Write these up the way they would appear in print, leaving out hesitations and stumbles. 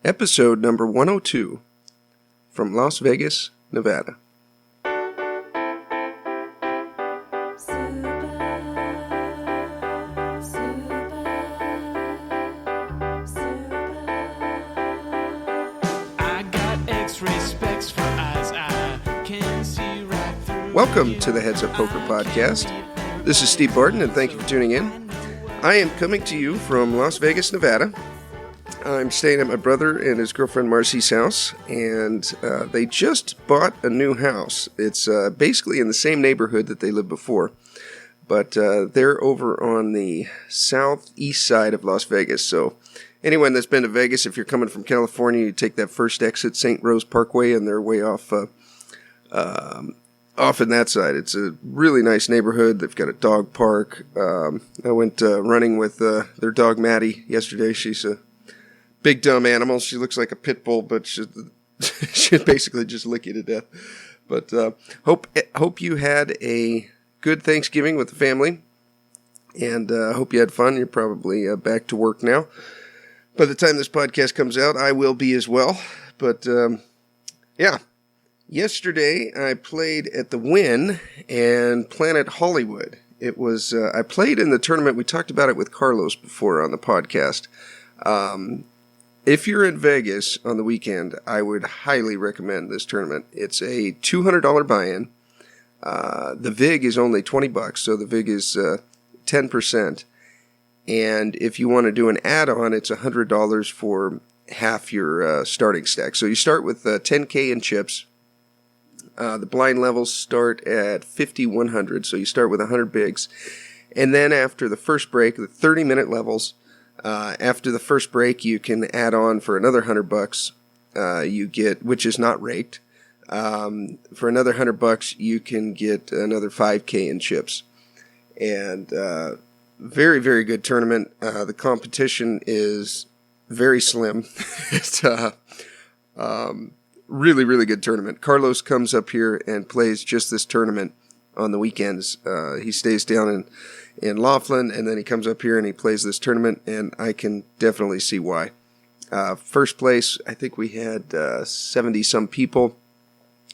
episode number 102 from Las Vegas, Nevada. Welcome to the Heads Up Poker Podcast. This is Steve Barton, and thank you for tuning in. I am coming to you from Las Vegas, Nevada. I'm staying at my brother and his girlfriend Marcy's house, and they just bought a new house. It's basically in the same neighborhood that they lived before, but they're over on the southeast side of Las Vegas. So anyone that's been to Vegas, if you're coming from California, you take that first exit, St. Rose Parkway, and they're way off in that side. It's a really nice neighborhood. They've got a dog park. I went running with their dog Maddie yesterday. She's a big dumb animal. She looks like a pit bull, but she'd basically just lick you to death. But hope you had a good Thanksgiving with the family, and hope you had fun. You're probably back to work now. By the time this podcast comes out, I will be as well. But yeah. Yesterday, I played at the Wynn and Planet Hollywood. It was I played in the tournament. We talked about it with Carlos before on the podcast. If you're in Vegas on the weekend, I would highly recommend this tournament. It's a $200 buy-in. The VIG is only $20, so the VIG is 10%. And if you want to do an add-on, it's $100 for half your starting stack. So you start with $10K in chips. The blind levels start at 5,100, so you start with 100 bigs. And then after the first break, the 30-minute levels, after the first break, you can add on for another $100. You get, which is not raked. For another $100, you can get another 5K in chips. And very, very good tournament. The competition is very slim. It's really, really good tournament. Carlos comes up here and plays just this tournament on the weekends. He stays down in Laughlin, and then he comes up here and he plays this tournament, and I can definitely see why. First place, I think we had 70-some people.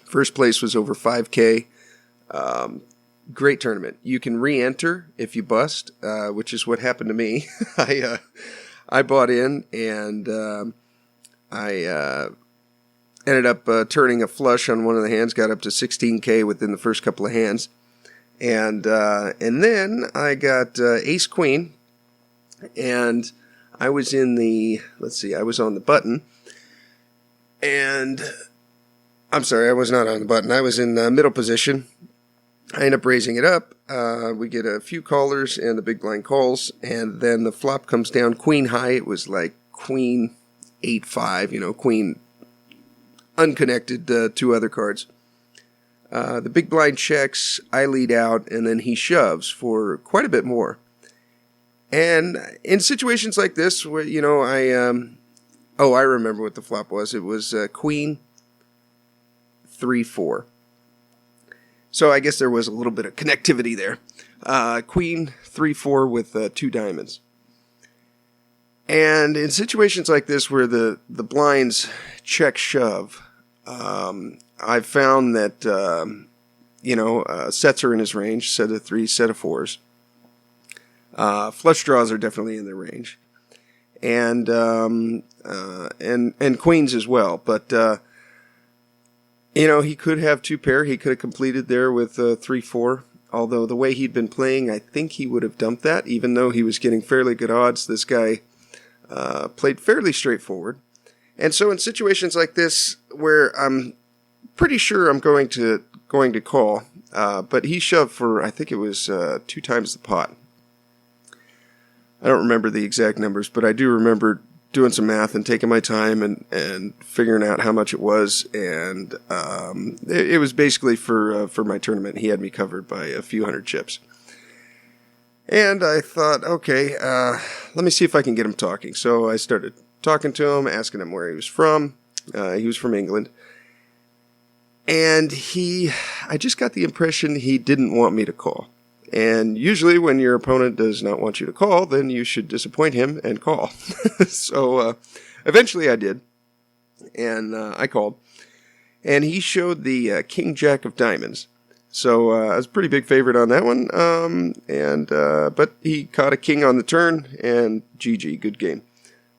First place was over 5K. Great tournament. You can re-enter if you bust, which is what happened to me. I bought in, and I ended up turning a flush on one of the hands, got up to 16K within the first couple of hands. And then I got ace queen, and I was in the, I was on the button. And I'm sorry, I was not on the button. I was in middle position. I end up raising it up. We get a few callers and the big blind calls, and then the flop comes down queen high. It was like queen 8-5, queen unconnected, two other cards. The big blind checks, I lead out, and then he shoves for quite a bit more. And in situations like this, where, I remember what the flop was. It was queen 3-4. So I guess there was a little bit of connectivity there. Queen 3-4 with two diamonds. And in situations like this where the blinds check shove, I've found that, sets are in his range, set of threes, set of fours. Flush draws are definitely in their range. And queens as well. But, he could have two pair. He could have completed there with 3-4. Although the way he'd been playing, I think he would have dumped that, even though he was getting fairly good odds. This guy played fairly straightforward. And so in situations like this, where I'm pretty sure I'm going to call, but he shoved for, I think it was 2 times the pot. I don't remember the exact numbers, but I do remember doing some math and taking my time and figuring out how much it was. And it was basically for my tournament. He had me covered by a few hundred chips. And I thought, okay, let me see if I can get him talking. So I started talking to him, asking him where he was from. He was from England. And I just got the impression he didn't want me to call. And usually when your opponent does not want you to call, then you should disappoint him and call. So eventually I did. and I called. And he showed the King Jack of Diamonds. So I was a pretty big favorite on that one. But he caught a king on the turn, and GG, good game.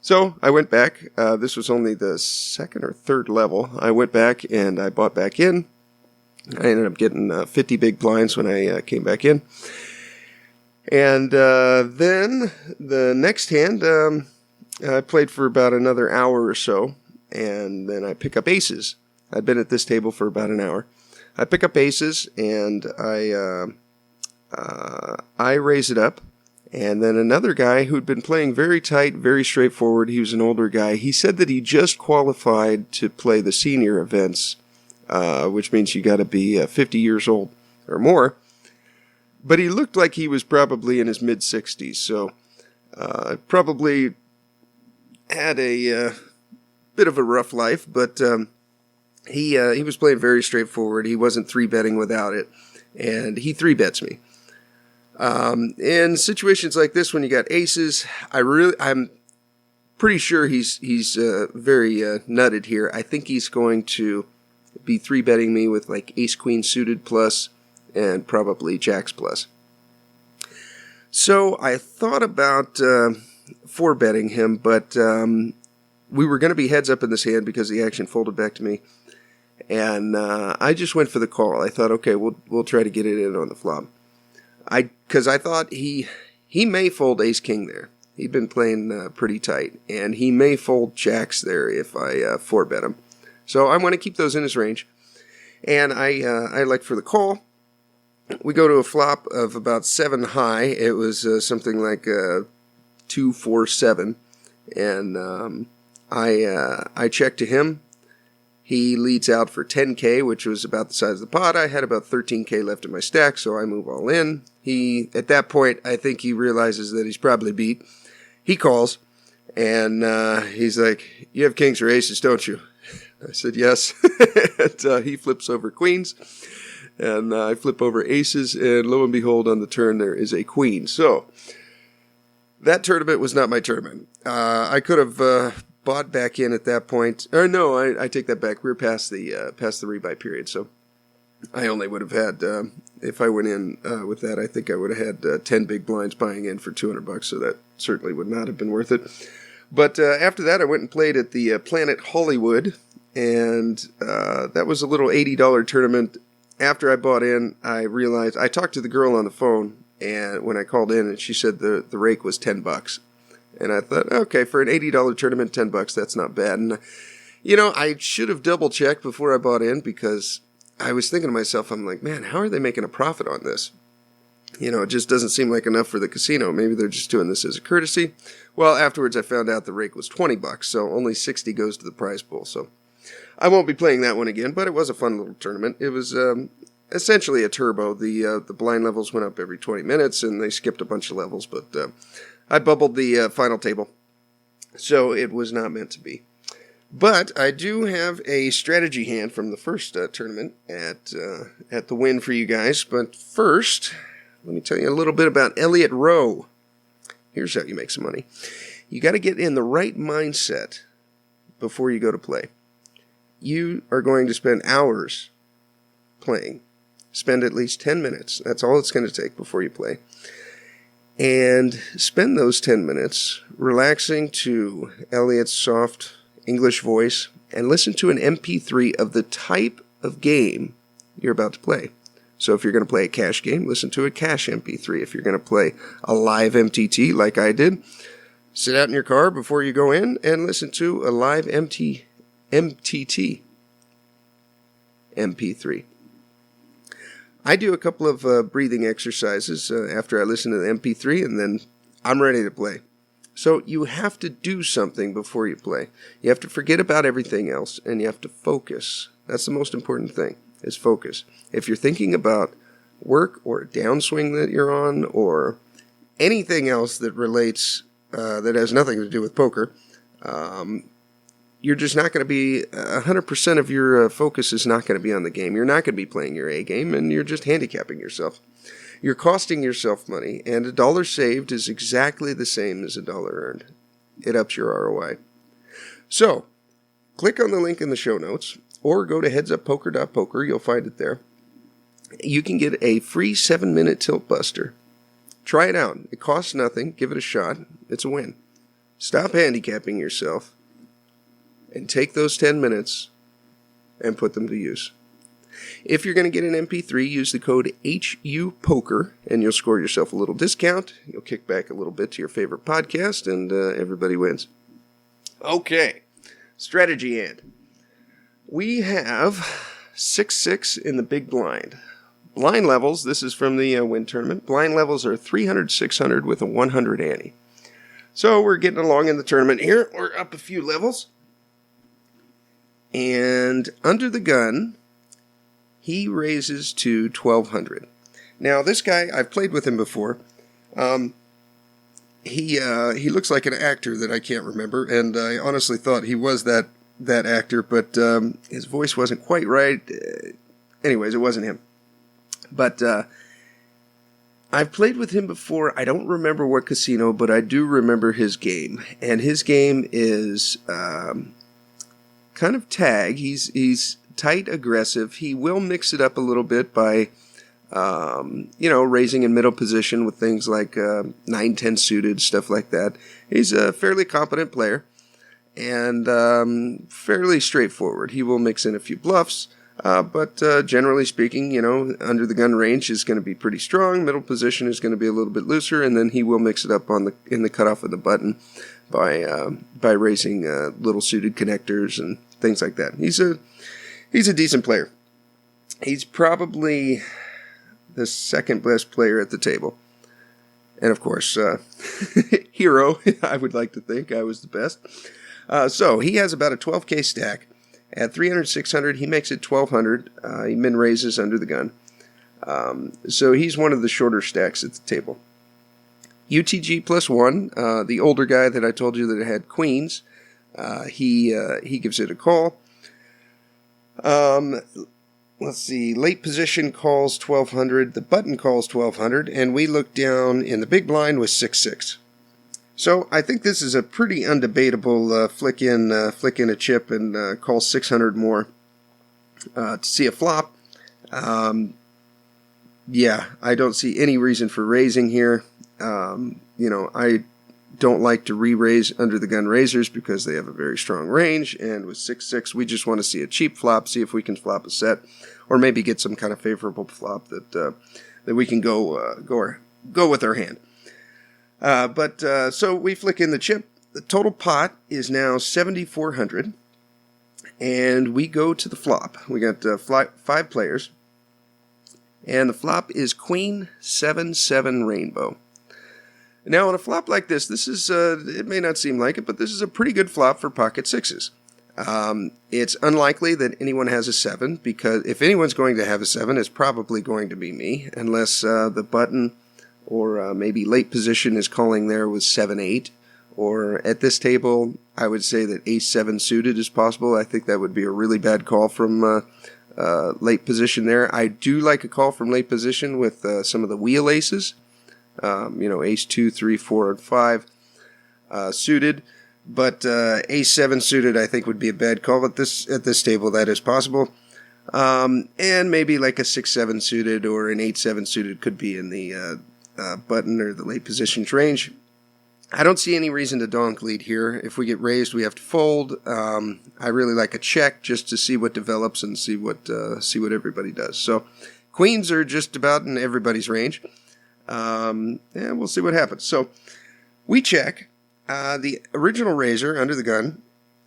So I went back. This was only the second or third level. I went back and I bought back in. I ended up getting 50 big blinds when I came back in. And then the next hand, I played for about another hour or so, and then I pick up aces. I'd been at this table for about an hour. I pick up aces, and I raise it up. And then another guy who'd been playing very tight, very straightforward, he was an older guy, he said that he just qualified to play the senior events, which means you got to be 50 years old or more. But he looked like he was probably in his mid-60s, so probably had a bit of a rough life, but he was playing very straightforward. He wasn't 3-betting without it, and he 3-bets me. In situations like this, when you got aces, I'm pretty sure he's very nutted here. I think he's going to be 3-betting me with like ace-queen suited plus and probably jacks plus. So I thought about 4-betting him, but we were going to be heads up in this hand because the action folded back to me. And I just went for the call. I thought, okay, we'll try to get it in on the flop. Because I thought he may fold ace-king there. He'd been playing pretty tight. And he may fold jacks there if I 4-bet him. So I want to keep those in his range. And I like for the call. We go to a flop of about 7 high. It was something like 2-4-7. And I check to him. He leads out for 10K, which was about the size of the pot. I had about 13K left in my stack, so I move all in. At that point, I think he realizes that he's probably beat. He calls, and he's like, "You have kings or aces, don't you?" I said, "Yes." And he flips over queens, and I flip over aces, and lo and behold, on the turn, there is a queen. So that tournament was not my tournament. I could have bought back in at that point. Or no, I take that back. We're past the rebuy period, so I only would have had, if I went in with that, I think I would have had 10 big blinds buying in for $200, so that certainly would not have been worth it. But after that, I went and played at the Planet Hollywood, and that was a little $80 tournament. After I bought in, I realized, I talked to the girl on the phone, and when I called in, and she said the rake was $10. And I thought, okay, for an $80 tournament, $10, that's not bad. And, I should have double-checked before I bought in, because I was thinking to myself, I'm like, man, how are they making a profit on this? It just doesn't seem like enough for the casino. Maybe they're just doing this as a courtesy. Well, afterwards I found out the rake was $20, so only $60 goes to the prize pool. So I won't be playing that one again, but it was a fun little tournament. It was essentially a turbo. The blind levels went up every 20 minutes, and they skipped a bunch of levels, but I bubbled the final table, so it was not meant to be. But I do have a strategy hand from the first tournament at the Wynn for you guys. But first, let me tell you a little bit about Elliott Rowe. Here's how you make some money. You got to get in the right mindset before you go to play. You are going to spend hours playing. Spend at least 10 minutes. That's all it's going to take before you play. And spend those 10 minutes relaxing to Elliott's soft English voice and listen to an MP3 of the type of game you're about to play. So if you're going to play a cash game, listen to a cash MP3. If you're going to play a live MTT like I did, sit out in your car before you go in and listen to a live MTT MP3. I do a couple of breathing exercises after I listen to the MP3, and then I'm ready to play. So you have to do something before you play. You have to forget about everything else, and you have to focus. That's the most important thing, is focus. If you're thinking about work or a downswing that you're on, or anything else that relates, that has nothing to do with poker, you're just not going to be, 100% of your focus is not going to be on the game. You're not going to be playing your A game, and you're just handicapping yourself. You're costing yourself money, and $1 saved is exactly the same as $1 earned. It ups your ROI. So, click on the link in the show notes or go to HeadsUpPoker.Poker. You'll find it there. You can get a free 7-minute tilt buster. Try it out. It costs nothing. Give it a shot. It's a win. Stop handicapping yourself and take those 10 minutes and put them to use. If you're going to get an MP3, use the code HUPOKER and you'll score yourself a little discount. You'll kick back a little bit to your favorite podcast and everybody wins. Okay, strategy hand. We have 6-6 in the big blind. Blind levels, this is from the Wynn tournament. Blind levels are 300, 600 with a 100 ante. So we're getting along in the tournament here. We're up a few levels. And under the gun, he raises to 1200. Now this guy, I've played with him before. He looks like an actor that I can't remember, and I honestly thought he was that actor, but his voice wasn't quite right. Anyways, it wasn't him. But I've played with him before. I don't remember what casino, but I do remember his game. And his game is kind of tag. He's tight, aggressive. He will mix it up a little bit by, raising in middle position with things like 9-10 suited, stuff like that. He's a fairly competent player and fairly straightforward. He will mix in a few bluffs. But generally speaking, under the gun range is going to be pretty strong. Middle position is going to be a little bit looser, and then he will mix it up in the cutoff of the button by raising little suited connectors and things like that. He's a decent player. He's probably the second best player at the table, and of course, hero. I would like to think I was the best. So he has about a 12K stack. At 300, 600, he makes it 1200. He min raises under the gun. So he's one of the shorter stacks at the table. UTG +1, the older guy that I told you that had queens, he gives it a call. Let's see, late position calls 1200, the button calls 1200, and we look down in the big blind with 6-6. So I think this is a pretty undebatable flick in a chip and call 600 more to see a flop. Yeah, I don't see any reason for raising here. I don't like to re-raise under the gun raisers because they have a very strong range, and with 6-6 we just want to see a cheap flop, see if we can flop a set, or maybe get some kind of favorable flop that we can go with our hand. So we flick in the chip. The total pot is now 7,400, and we go to the flop. We got 5 players, and the flop is Queen 7-7 Rainbow. Now, on a flop like this is it may not seem like it, but this is a pretty good flop for pocket sixes. It's unlikely that anyone has a 7, because if anyone's going to have a 7, it's probably going to be me, unless the button or maybe late position is calling there with 7-8. Or at this table, I would say that ace-7 suited is possible. I think that would be a really bad call from late position there. I do like a call from late position with some of the wheel aces. Ace-2, 3, 4, and 5 suited. But ace-7 suited I think would be a bad call at this table. That is possible. And maybe like a 6-7 suited or an 8-7 suited could be in the button or the late positions range. I don't see any reason to donk lead here. If we get raised, we have to fold. I really like a check just to see what develops and see what everybody does. So queens are just about in everybody's range. And we'll see what happens. So we check. The original raiser under the gun,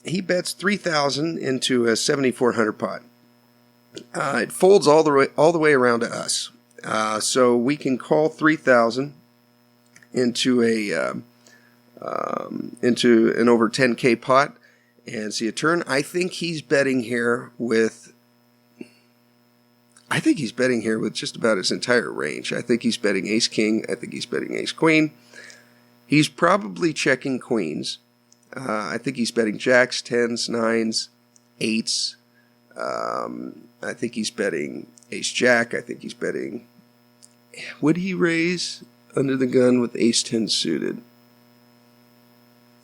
he bets 3,000 into a 7,400 pot. It folds all the way around to us. So we can call 3,000 into into an over 10K pot and see a turn. I think he's betting here with just about his entire range. I think he's betting ace-king. I think he's betting ace-queen. He's probably checking queens. I think he's betting jacks, 10s, 9s, 8s. I think he's betting ace-jack. I think he's betting... Would he raise under the gun with ace-10 suited?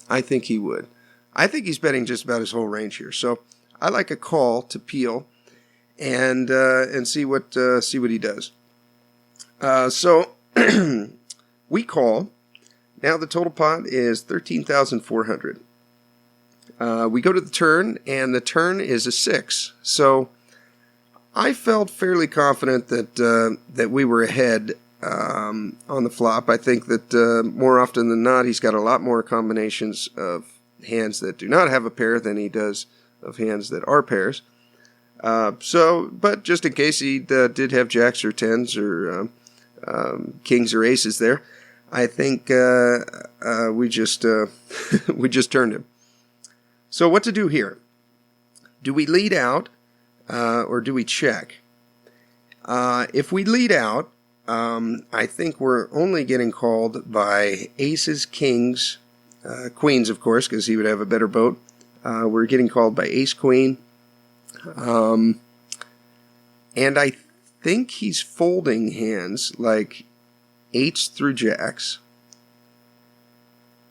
I think he would. I think he's betting just about his whole range here. So I like a call to peel and see what he does. So we call. Now the total pot is 13,400. We go to the turn, and the turn is a 6. So I felt fairly confident that we were ahead on the flop. I think that more often than not, he's got a lot more combinations of hands that do not have a pair than he does of hands that are pairs. But just in case he did have jacks or tens or kings or aces there, I think we just turned him. So what to do here? Do we lead out or do we check? If we lead out, I think we're only getting called by aces, kings, queens, of course, because he would have a better boat. We're getting called by ace, queen. And I think he's folding hands like eights through jacks.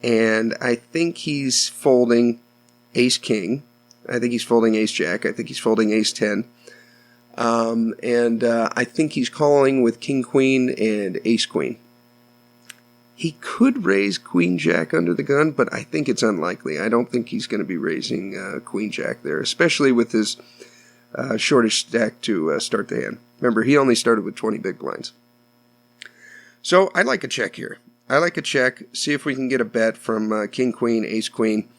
And I think he's folding ace, king. I think he's folding ace, jack. I think he's folding ace, 10. And I think he's calling with king, queen, and ace, queen. He could raise queen, jack under the gun, but I think it's unlikely. I don't think he's going to be raising queen, jack there, especially with his shortish stack to start the hand. Remember, he only started with 20 big blinds. So I like a check here. I like a check. See if we can get a bet from king, queen, ace, queen.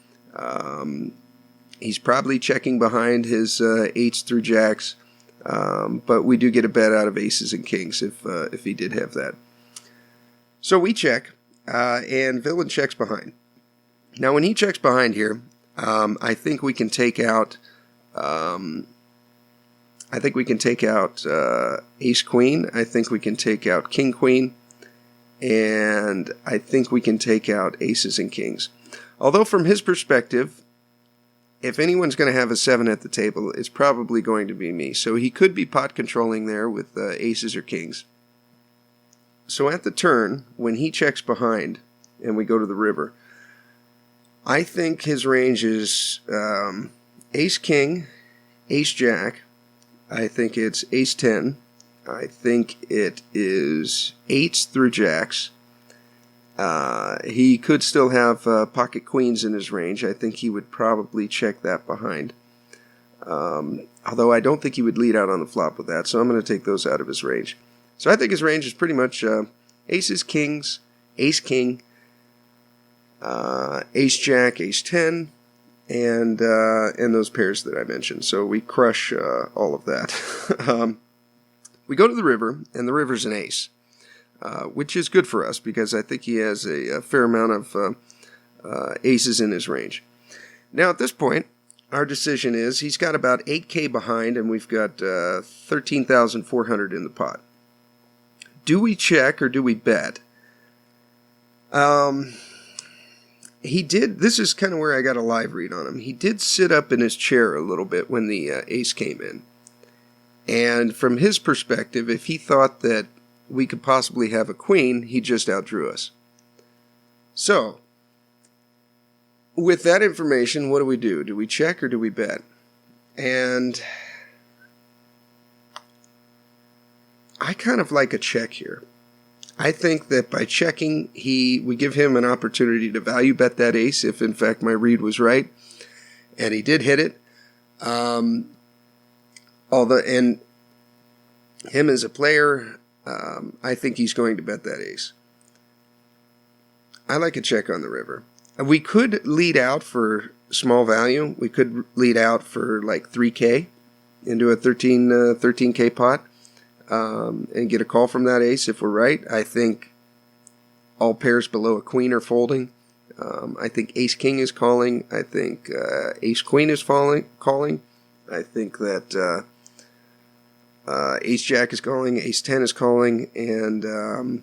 He's probably checking behind his eights through jacks, but we do get a bet out of aces and kings if he did have that. So we check, and villain checks behind. Now, when he checks behind here, I think we can take out. I think we can take out ace, queen. I think we can take out king, queen, and I think we can take out aces and kings. Although from his perspective, if anyone's going to have a 7 at the table, it's probably going to be me. So he could be pot controlling there with aces or kings. So at the turn, when he checks behind and we go to the river, I think his range is ace, king, ace, jack. I think it's ace, 10. I think it is eights through jacks. He could still have pocket queens in his range. I think he would probably check that behind. Although I don't think he would lead out on the flop with that, so I'm going to take those out of his range. So I think his range is pretty much aces, kings, ace, king, ace, jack, ace, 10, and those pairs that I mentioned. So we crush all of that. We go to the river, and the river's an ace. Which is good for us because I think he has a fair amount of aces in his range. Now at this point, our decision is he's got about 8K behind and we've got 13,400 in the pot. Do we check or do we bet? He did, this is kind of where I got a live read on him. He did sit up in his chair a little bit when the ace came in. And from his perspective, if he thought that we could possibly have a queen, he just outdrew us. So, with that information, what do? Do we check or do we bet? And I kind of like a check here. I think that by checking, we give him an opportunity to value bet that ace, if in fact my read was right. And he did hit it. And him as a player, I think he's going to bet that ace. I like a check on the river. We could lead out for small value. We could lead out for like 3K into a 13K pot and get a call from that ace if we're right. I think all pairs below a queen are folding. I think ace-king is calling. I think ace-queen is calling. I think that ace-jack is calling, ace-10 is calling, and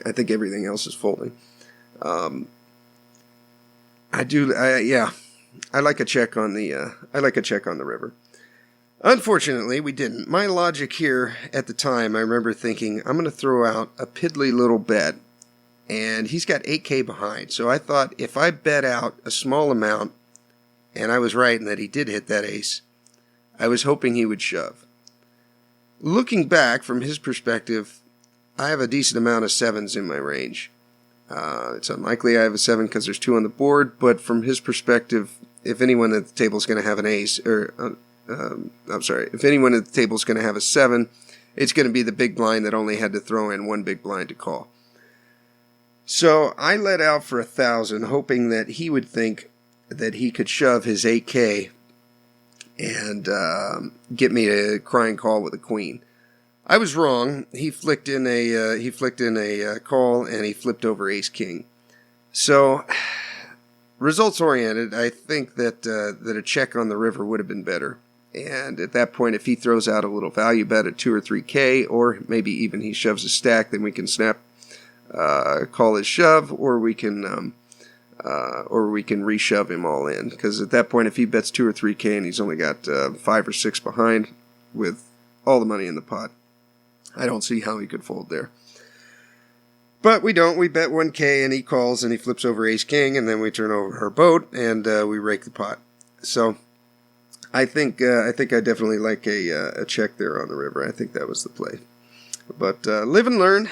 I think everything else is folding. I like a check on the river. Unfortunately, we didn't. My logic here at the time, I remember thinking, I'm going to throw out a piddly little bet, and he's got 8K behind. So I thought if I bet out a small amount, and I was right in that he did hit that ace, I was hoping he would shove. Looking back from his perspective, I have a decent amount of sevens in my range. It's unlikely I have a 7 because there's 2 on the board, but from his perspective, if anyone at the table is going to have an ace, if anyone at the table is going to have a 7, it's going to be the big blind that only had to throw in 1 big blind to call. So I let out for 1,000, hoping that he would think that he could shove his 8K and get me a crying call with a queen. I was wrong. He flicked in a call, and he flipped over ace king. So, results oriented, I think that a check on the river would have been better. And at that point, if he throws out a little value bet at 2 or 3K, or maybe even he shoves a stack, then we can call his shove, or we can reshove him all in. Because at that point, if he bets 2 or 3K and he's only got 5 or 6 behind with all the money in the pot, I don't see how he could fold there. But we don't. We bet 1K and he calls and he flips over ace king, and then we turn over her boat and we rake the pot. So I think I definitely like a check there on the river. I think that was the play. But live and learn.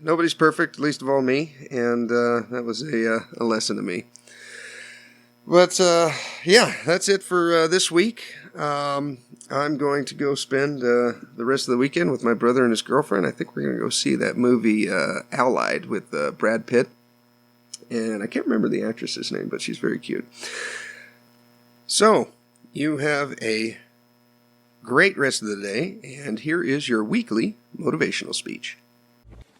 Nobody's perfect, least of all me, and that was a lesson to me. But yeah, that's it for this week. I'm going to go spend the rest of the weekend with my brother and his girlfriend. I think we're going to go see that movie Allied with Brad Pitt. And I can't remember the actress's name, but she's very cute. So, you have a great rest of the day, and here is your weekly motivational speech.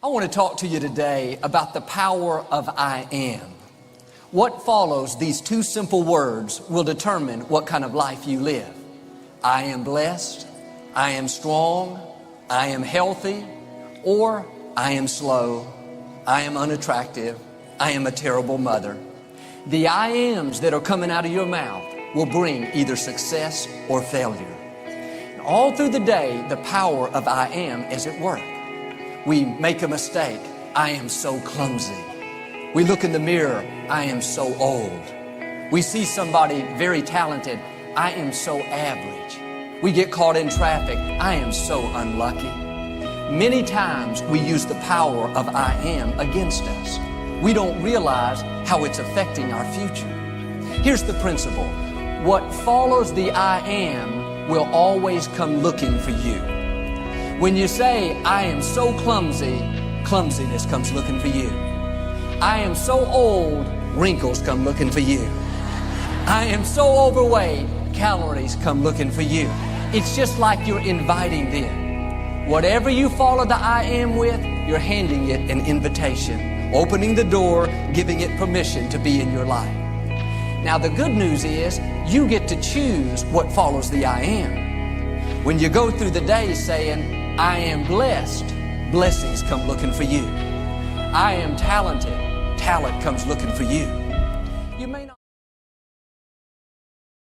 I want to talk to you today about the power of I am. What follows these 2 simple words will determine what kind of life you live. I am blessed, I am strong, I am healthy, or I am slow, I am unattractive, I am a terrible mother. The I ams that are coming out of your mouth will bring either success or failure. And all through the day, the power of I am is at work. We make a mistake. I am so clumsy. We look in the mirror. I am so old. We see somebody very talented. I am so average. We get caught in traffic. I am so unlucky. Many times we use the power of I am against us. We don't realize how it's affecting our future. Here's the principle. What follows the I am will always come looking for you. When you say, I am so clumsy, clumsiness comes looking for you. I am so old, wrinkles come looking for you. I am so overweight, calories come looking for you. It's just like you're inviting them. Whatever you follow the I am with, you're handing it an invitation, opening the door, giving it permission to be in your life. Now the good news is, you get to choose what follows the I am. When you go through the day saying, I am blessed, blessings come looking for you. I am talented, talent comes looking for you. You may not